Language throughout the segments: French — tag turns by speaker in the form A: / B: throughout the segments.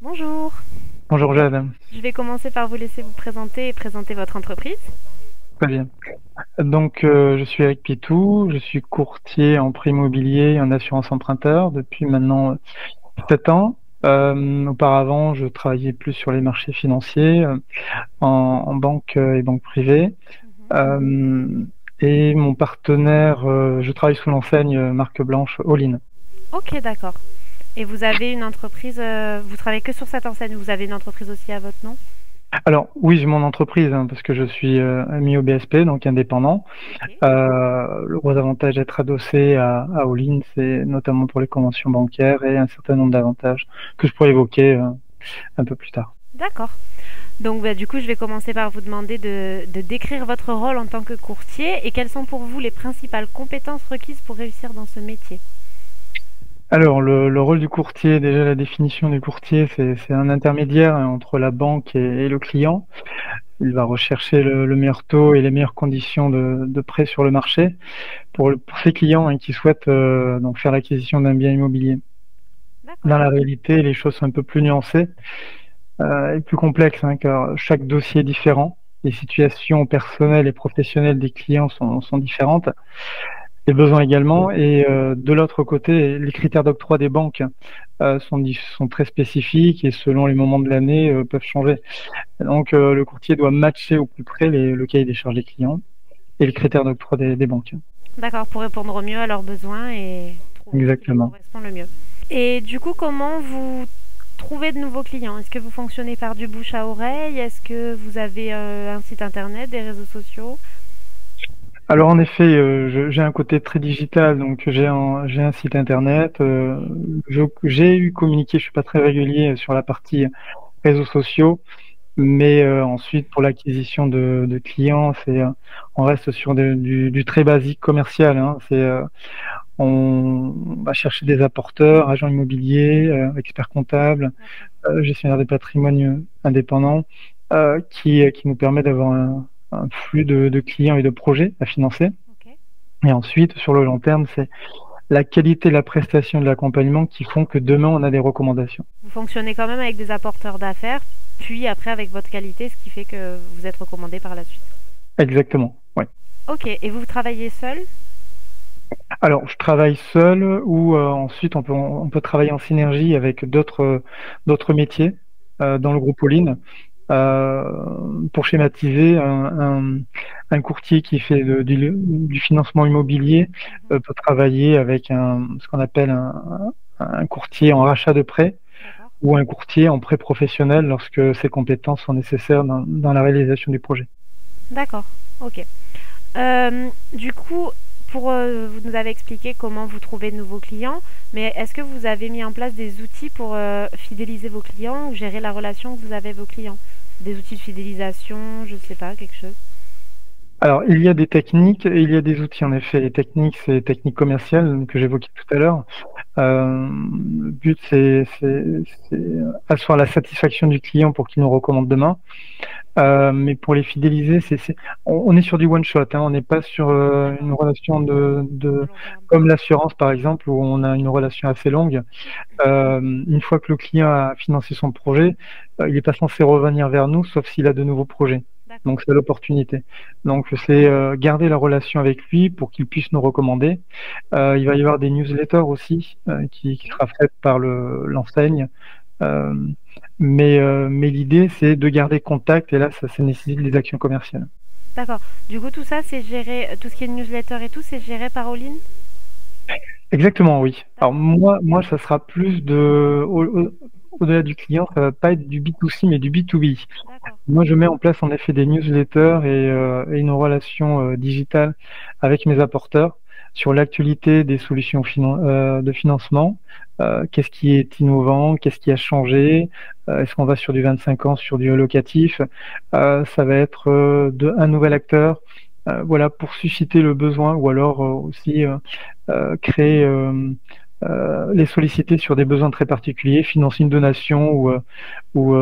A: Bonjour,
B: Bonjour Jade,
A: je vais commencer par vous laisser vous présenter et présenter votre entreprise.
B: très bien. Je suis Eric Pitou, je suis courtier en prêt immobilier et en assurance emprunteur depuis maintenant 7 ans. Auparavant, je travaillais plus sur les marchés financiers en banque et banque privée.
A: Mhm.
B: Euh, et mon partenaire, je travaille sous l'enseigne marque blanche All-in.
A: Ok, d'accord. Et vous avez une entreprise, vous travaillez que sur cette enseigne, vous avez une entreprise aussi à votre nom?
B: Alors oui, j'ai mon entreprise parce que je suis ami au BSP, donc indépendant.
A: Ok.
B: Le gros avantage d'être adossé à All-in, c'est notamment pour les conventions bancaires et un certain nombre d'avantages que je pourrais évoquer un peu plus tard.
A: D'accord. Donc du coup, je vais commencer par vous demander de décrire votre rôle en tant que courtier et quelles sont pour vous les principales compétences requises pour réussir dans ce métier.
B: Alors, le rôle du courtier, déjà la définition du courtier, c'est un intermédiaire entre la banque et le client. Il va rechercher le meilleur taux et les meilleures conditions de prêt sur le marché pour ses clients qui souhaitent donc faire l'acquisition d'un bien immobilier.
A: D'accord.
B: Dans la réalité, les choses sont un peu plus nuancées et plus complexes, car chaque dossier est différent. Les situations personnelles et professionnelles des clients sont différentes, les besoins également. Et de l'autre côté, les critères d'octroi des banques sont très spécifiques et selon les moments de l'année peuvent changer. Le courtier doit matcher au plus près le cahier des charges des clients et les critères d'octroi des banques.
A: D'accord, pour répondre au mieux à leurs besoins et trouver ce qui leur
B: Exactement.
A: correspond le mieux. Et du coup, comment vous trouvez de nouveaux clients? Est-ce que vous fonctionnez par du bouche à oreille? Est-ce que vous avez un site internet, des réseaux sociaux?
B: Alors en effet, j'ai un côté très digital, donc j'ai un site internet. J'ai eu communiqué, je suis pas très régulier sur la partie réseaux sociaux, mais ensuite pour l'acquisition de clients, on reste sur du très basique commercial. On va chercher des apporteurs, agents immobiliers, experts comptables,
A: D'accord.
B: gestionnaires des patrimoines indépendants, qui nous permet d'avoir un flux de clients et de projets à financer.
A: Ok.
B: Et ensuite, sur le long terme, c'est la qualité et la prestation de l'accompagnement qui font que demain, on a des recommandations.
A: Vous fonctionnez quand même avec des apporteurs d'affaires, puis après avec votre qualité, ce qui fait que vous êtes recommandé par la suite.
B: Exactement, oui.
A: Ok, et vous travaillez seul?
B: Alors, je travaille seul ou ensuite on peut travailler en synergie avec d'autres métiers dans le groupe All-in. Pour schématiser, un courtier qui fait du financement immobilier
A: Mhm.
B: peut travailler avec ce qu'on appelle un courtier en rachat de prêt
A: D'accord.
B: ou un courtier en prêt professionnel lorsque ses compétences sont nécessaires dans la réalisation du projet.
A: D'accord, ok. Du coup, vous nous avez expliqué comment vous trouvez de nouveaux clients, mais est-ce que vous avez mis en place des outils pour fidéliser vos clients ou gérer la relation que vous avez avec vos clients? Des outils de fidélisation, je ne sais pas, quelque chose.
B: Alors, il y a des techniques et il y a des outils, en effet. Les techniques, c'est les techniques commerciales que j'évoquais tout à l'heure. Le but, c'est asseoir la satisfaction du client pour qu'il nous recommande demain. Mais pour les fidéliser, on est sur du one shot, on n'est pas sur une
A: D'accord,
B: relation
A: de long terme.
B: comme l'assurance par exemple, où on a une relation assez longue. Une fois que le client a financé son projet, il n'est pas censé revenir vers nous, sauf s'il a de nouveaux projets.
A: D'accord.
B: Donc c'est l'opportunité. Donc c'est garder la relation avec lui pour qu'il puisse nous recommander. Il va y avoir des newsletters aussi qui
A: Ok.
B: sera faite par l'enseigne. Euh, mais l'idée, c'est de garder contact, et là, ça nécessite des actions commerciales.
A: D'accord. Du coup, tout ça, c'est géré, tout ce qui est newsletter et tout, c'est géré par All-in?
B: Exactement, oui. Alors
A: D'accord.
B: moi, ça sera plus au-delà du client, ça va pas être du B2C, mais du B2B.
A: D'accord.
B: Moi, je mets en place en effet des newsletters et une relation digitale avec mes apporteurs sur l'actualité des solutions de financement. Qu'est-ce qui est innovant? Qu'est-ce qui a changé? Est-ce qu'on va sur du 25 ans, sur du locatif? Ça va être un nouvel acteur. Voilà, pour susciter le besoin ou alors aussi créer les solliciter sur des besoins très particuliers, financer une donation ou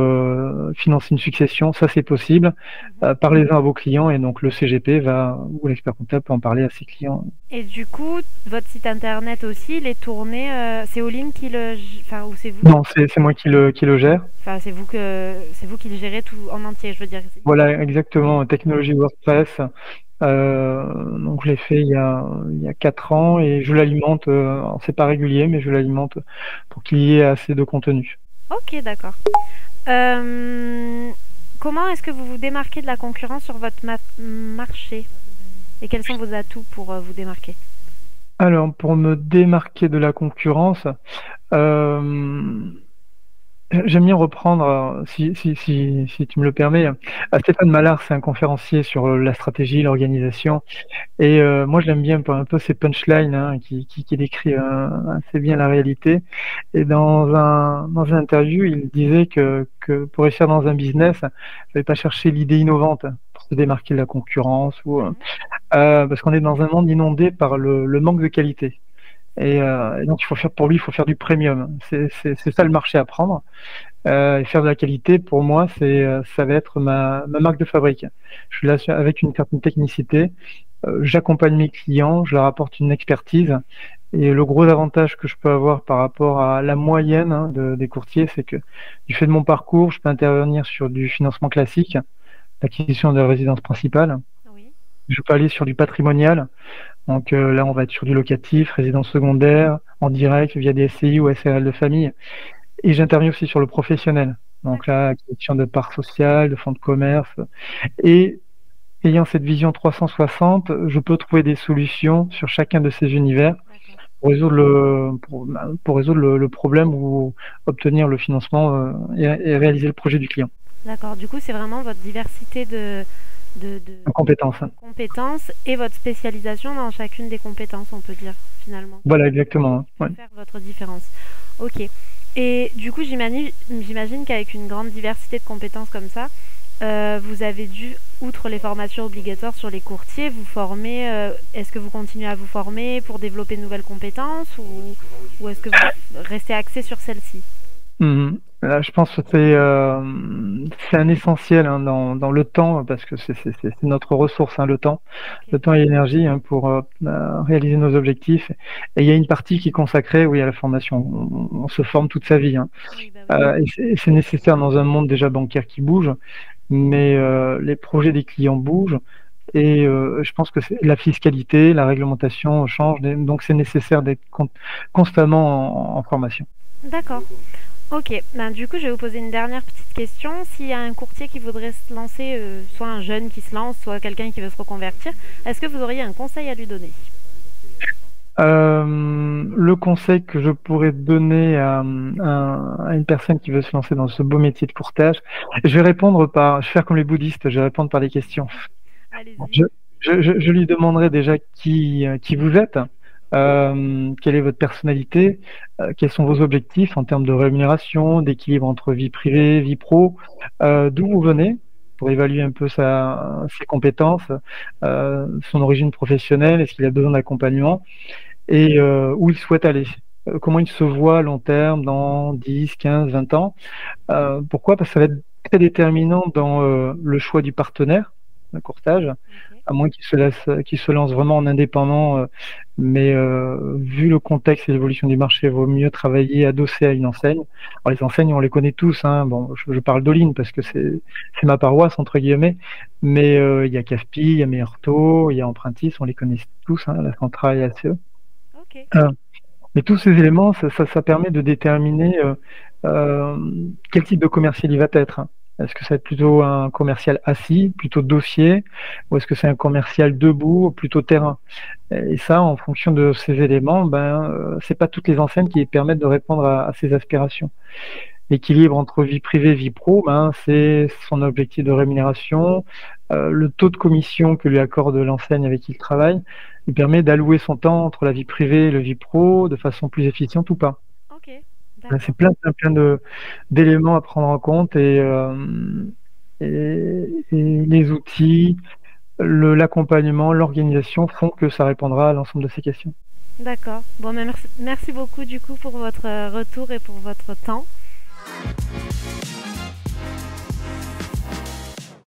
B: financer une succession, ça c'est possible.
A: Mhm.
B: Parlez-en à vos clients et donc le CGP va ou l'expert comptable peut en parler à ses clients.
A: Et du coup, votre site internet aussi, il est tourné, c'est Oline qui enfin, ou c'est vous?
B: Non, c'est moi qui le gère.
A: Enfin, c'est vous qui le gérez tout en entier, je veux dire.
B: Voilà, exactement, technologie WordPress. Donc je l'ai fait il y a 4 ans et je l'alimente, alors c'est pas régulier, mais je l'alimente pour qu'il y ait assez de contenu.
A: Ok, d'accord. Euh, Comment est-ce que vous vous démarquez de la concurrence sur votre marché? Et quels sont vos atouts pour vous démarquer?
B: Alors, pour me démarquer de la concurrence, euh, j'aime bien reprendre, si tu me le permets, Stéphane Mallard, c'est un conférencier sur la stratégie, l'organisation. Et moi, j'aime bien un peu ces punchlines hein, qui décrit assez bien la réalité. Et dans une interview, il disait que pour réussir dans un business, il ne fallait pas chercher l'idée innovante pour se démarquer de la concurrence,
A: Mhm.
B: parce qu'on est dans un monde inondé par le manque de qualité. Et donc, pour lui, il faut faire du premium. C'est ça le marché à prendre. Et faire de la qualité, pour moi, ça va être ma marque de fabrique. Je suis là avec une certaine technicité. J'accompagne mes clients, je leur apporte une expertise. Et le gros avantage que je peux avoir par rapport à la moyenne hein, des courtiers, c'est que du fait de mon parcours, je peux intervenir sur du financement classique, l'acquisition de résidence principale.
A: Oui.
B: Je peux aller sur du patrimonial. Donc là, on va être sur du locatif, résidence secondaire, en direct via des SCI ou SRL de famille. Et j'interviens aussi sur le professionnel. Donc
A: D'accord.
B: là, acquisition de parts sociales, de fonds de commerce. Et ayant cette vision 360, je peux trouver des solutions sur chacun de ces univers
A: D'accord.
B: pour résoudre pour résoudre le problème ou obtenir le financement et réaliser le projet du client.
A: D'accord. Du coup, c'est vraiment votre diversité
B: En compétence.
A: de compétences et votre spécialisation dans chacune des compétences, on peut dire, finalement,
B: Voilà, exactement. Hein.
A: qui
B: Ouais.
A: peut faire votre différence. Ok. Et du coup, j'imagine qu'avec une grande diversité de compétences comme ça, vous avez dû, outre les formations obligatoires sur les courtiers, vous former. Est-ce que vous continuez à vous former pour développer de nouvelles compétences ou est-ce que vous restez axé sur celles-ci?
B: Mhm. Là, je pense que c'est un essentiel hein, dans le temps parce que c'est notre ressource, hein,
A: Ok.
B: le temps et l'énergie hein, pour réaliser nos objectifs. Et il y a une partie qui est consacrée, oui, à la formation. On se forme toute sa vie. Hein.
A: Oui, bah oui.
B: Et c'est nécessaire dans un monde déjà bancaire qui bouge, mais les projets des clients bougent. Et je pense que la fiscalité, la réglementation change, donc c'est nécessaire d'être constamment en formation.
A: D'accord. Ok, ben, du coup, je vais vous poser une dernière petite question. S'il y a un courtier qui voudrait se lancer, soit un jeune qui se lance, soit quelqu'un qui veut se reconvertir, est-ce que vous auriez un conseil à lui donner?
B: Le conseil que je pourrais donner à une personne qui veut se lancer dans ce beau métier de courtage, je vais faire comme les bouddhistes, je vais répondre par des questions.
A: Allez-y.
B: Je, je lui demanderai déjà qui vous êtes, quelle est votre personnalité, quels sont vos objectifs en termes de rémunération, d'équilibre entre vie privée, vie pro, d'où vous venez pour évaluer un peu ses compétences, son origine professionnelle, est-ce qu'il a besoin d'accompagnement et où il souhaite aller. Comment il se voit à long terme dans 10, 15, 20 ans. Pourquoi? Parce que ça va être très déterminant dans le choix du partenaire, le courtage,
A: Ok.
B: à moins qu'il se lance vraiment en indépendant. Mais vu le contexte et l'évolution du marché, il vaut mieux travailler adossé à une enseigne. Alors les enseignes, on les connaît tous. Hein. Bon, je parle d'Oline parce que c'est ma paroisse entre guillemets. Mais il y a CAFPI, il y a Meilleur il y a Empruntis, on les connaît tous, hein, la Centrale et ACE.
A: Ok.
B: Mais tous ces éléments, ça permet de déterminer euh, quel type de commercial il va être. Hein. Est-ce que ça va être plutôt un commercial assis, plutôt dossier, ou est-ce que c'est un commercial debout, plutôt terrain? Et ça, en fonction de ces éléments, c'est pas toutes les enseignes qui permettent de répondre à ces aspirations. L'équilibre entre vie privée et vie pro, c'est son objectif de rémunération, le taux de commission que lui accorde l'enseigne avec qui il travaille, lui permet d'allouer son temps entre la vie privée et la vie pro de façon plus efficiente ou pas.
A: Ok.
B: C'est
A: D'accord.
B: plein d'éléments à prendre en compte et les outils, l'accompagnement, l'organisation font que ça répondra à l'ensemble de ces questions.
A: D'accord. Bon, mais merci beaucoup du coup pour votre retour et pour votre temps.